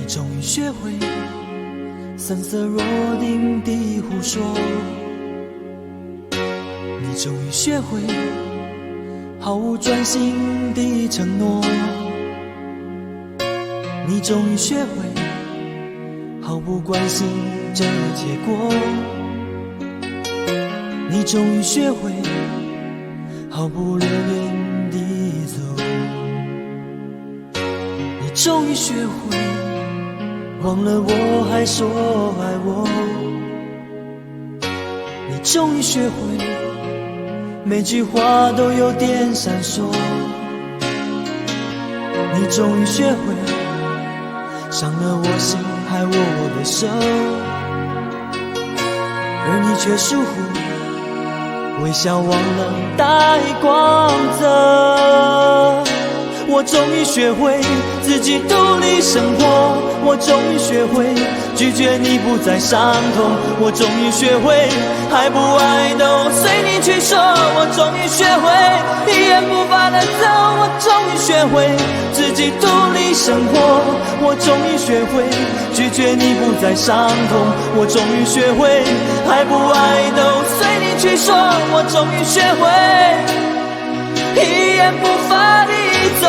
你终于学会森色若定地胡说，你终于学会毫无专心的承诺，你终于学会毫不关心这结果，你终于学会毫不留恋地走，你终于学会忘了我还说爱我，你终于学会每句话都有点闪烁，你终于学会伤了我心害我的手，而你却疏忽微笑忘了带光泽。我终于学会自己独立生活，我终于学会拒绝你不再伤痛，我终于学会爱不爱都随你去说，我终于学会一言不发的走，我终于学会自己独立生活，我终于学会拒绝你不再伤痛，我终于学会爱不爱都随你去说，我终于学会一言不发地走。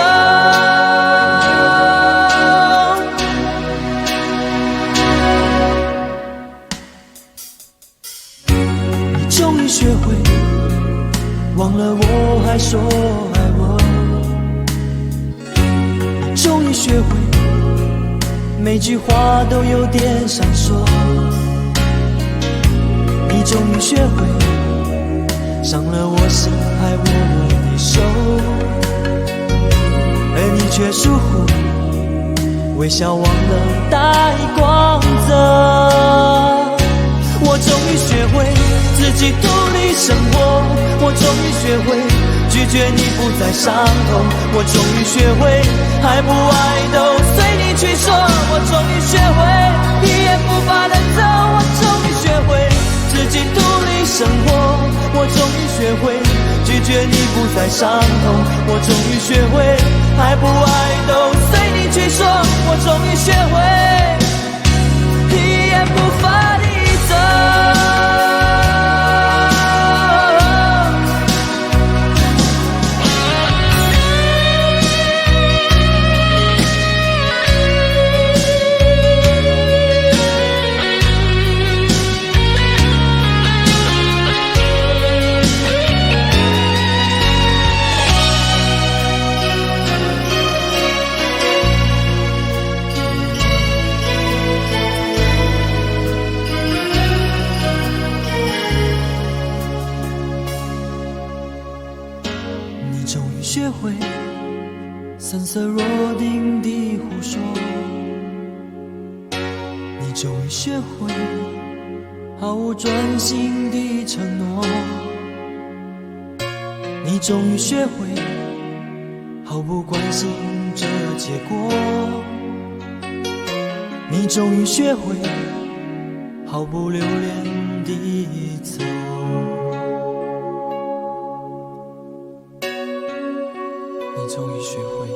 你终于学会忘了我还说爱我，你终于学会每句话都有点闪烁，你终于学会伤了我心害我的手，而你却疏忽微笑忘了带光泽。我终于学会自己独立生活，我终于学会拒绝你不再伤痛，我终于学会爱不爱都随你去说，我终于学会一言不发的走，我终于学会自己独立生活，我终于学会拒绝你不再伤痛，我终于学会爱不爱都随你去说，我终于学会一言不发地走。你终于学会森色若定地胡说，你终于学会毫无专心的承诺，你终于学会毫不关心这结果，你终于学会毫不留恋地走，你终于学会